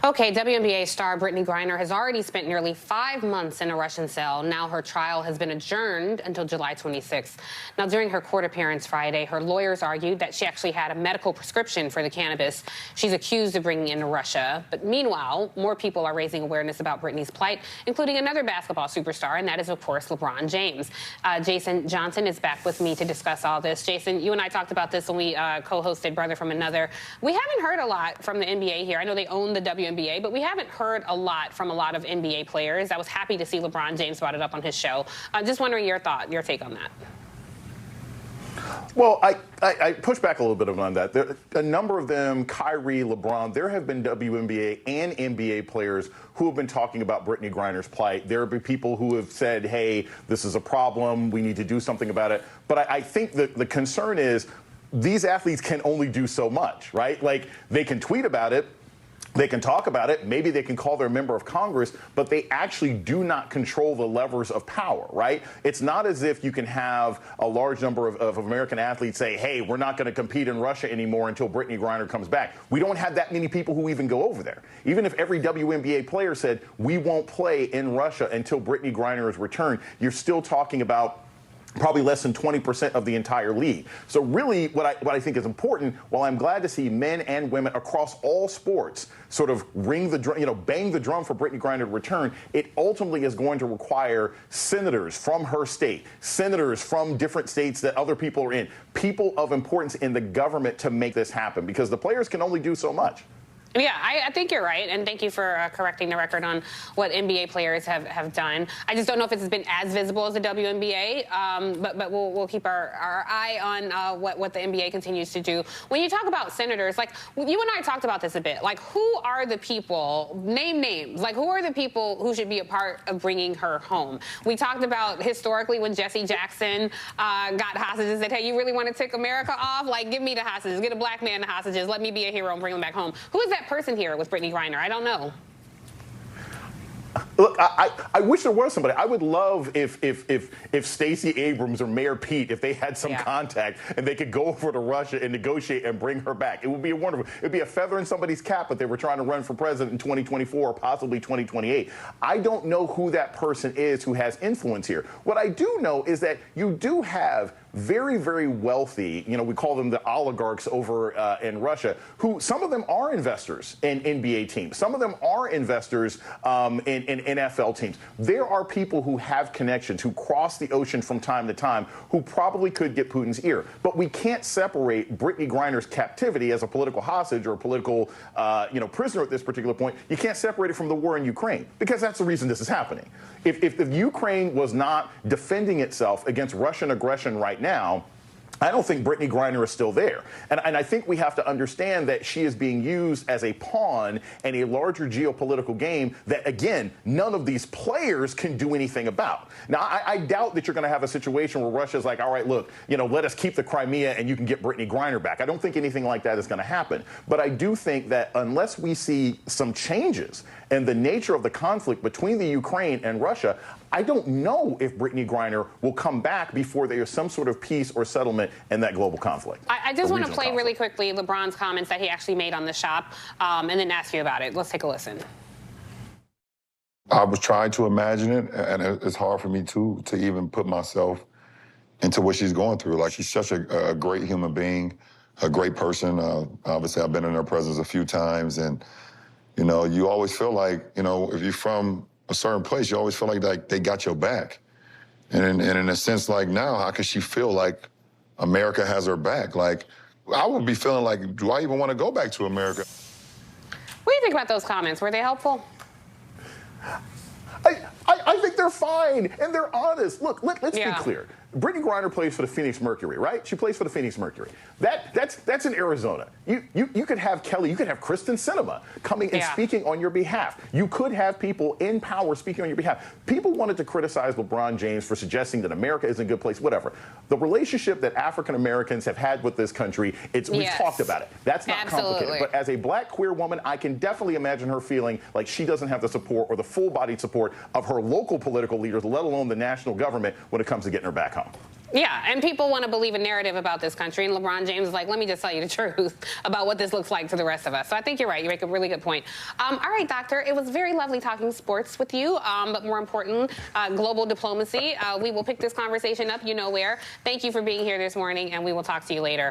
Okay, WNBA star Brittney Griner has already spent nearly 5 months in a Russian cell. Now her trial has been adjourned until July 26th. Now, during her court appearance Friday, her lawyers argued that she actually had a medical prescription for the cannabis she's accused of bringing into Russia. But meanwhile, more people are raising awareness about Brittney's plight, including another basketball superstar, and that is, of course, LeBron James. Jason Johnson is back with me to discuss all this. Jason, you and I talked about this when we co-hosted Brother from Another. We haven't heard a lot from the NBA here. I know they own the WNBA, but we haven't heard a lot from a lot of NBA players. I was happy to see LeBron James brought it up on his show. Just wondering your take on that. Well, I push back a little bit on that. A number of them, Kyrie, LeBron, there have been WNBA and NBA players who have been talking about Brittney Griner's plight. There have been people who have said, hey, this is a problem, we need to do something about it. But I think the concern is these athletes can only do so much, right? Like, they can tweet about it, they can talk about it, maybe they can call their member of Congress, but they actually do not control the levers of power, right? It's not as if you can have a large number of American athletes say, hey, we're not going to compete in Russia anymore until Brittney Griner comes back. We don't have that many people who even go over there. Even if every WNBA player said, we won't play in Russia until Brittney Griner is returned, you're still talking about probably less than 20% of the entire league. So really what I think is important, while I'm glad to see men and women across all sports sort of ring the drum, bang the drum for Brittney Griner to return, it ultimately is going to require senators from her state, senators from different states that other people are in, people of importance in the government to make this happen, because the players can only do so much. Yeah, I think you're right, and thank you for correcting the record on what NBA players have done. I just don't know if it's been as visible as the WNBA, but we'll keep our eye on what the NBA continues to do. When you talk about senators, like, you and I talked about this a bit, like, who are the people, name names, like, who are the people who should be a part of bringing her home? We talked about historically when Jesse Jackson got hostages, said, hey, you really want to tick America off? Like, give me the hostages, get a black man the hostages, let me be a hero and bring them back home. Who is that person here with Brittney Griner? I don't know. Look, I wish there was somebody. I would love if Stacey Abrams or Mayor Pete, if they had some contact and they could go over to Russia and negotiate and bring her back. It would be wonderful. It would be a feather in somebody's cap if they were trying to run for president in 2024 or possibly 2028. I don't know who that person is who has influence here. What I do know is that you do have very, very wealthy, we call them the oligarchs over in Russia, who some of them are investors in NBA teams. Some of them are investors in NFL teams. There are people who have connections, who cross the ocean from time to time, who probably could get Putin's ear. But we can't separate Brittney Griner's captivity as a political hostage or a political, prisoner at this particular point. You can't separate it from the war in Ukraine, because that's the reason this is happening. If the Ukraine was not defending itself against Russian aggression right now, I don't think Brittney Griner is still there. And I think we have to understand that she is being used as a pawn in a larger geopolitical game that, again, none of these players can do anything about. Now, I doubt that you're going to have a situation where Russia's like, all right, look, let us keep the Crimea and you can get Brittney Griner back. I don't think anything like that is going to happen. But I do think that unless we see some changes in the nature of the conflict between the Ukraine and Russia, I don't know if Brittney Griner will come back before there is some sort of peace or settlement in that global conflict. I just want to play really quickly LeBron's comments that he actually made on the shop and then ask you about it. Let's take a listen. I was trying to imagine it, and it's hard for me to even put myself into what she's going through. Like, she's such a great human being, a great person. Obviously, I've been in her presence a few times, and, you always feel like, if you're from a certain place, you always feel like they got your back. And in a sense, like, now, how can she feel like America has her back? Like, I would be feeling like, do I even want to go back to America? What do you think about those comments? Were they helpful? I think they're fine, and they're honest. Look, let's be clear. Brittney Griner plays for the Phoenix Mercury, right? She plays for the Phoenix Mercury. That's in Arizona. You could have Kelly, you could have Kristen Sinema coming and speaking on your behalf. You could have people in power speaking on your behalf. People wanted to criticize LeBron James for suggesting that America is a good place, whatever. The relationship that African Americans have had with this country, we've talked about it. That's not complicated. But as a black queer woman, I can definitely imagine her feeling like she doesn't have the support or the full-bodied support of her local political leaders, let alone the national government, when it comes to getting her back home. Yeah, and people want to believe a narrative about this country, and LeBron James is like, let me just tell you the truth about what this looks like to the rest of us. So I think you're right. You make a really good point. All right, Doctor, it was very lovely talking sports with you, but more important, global diplomacy. We will pick this conversation up, you know where. Thank you for being here this morning, and we will talk to you later.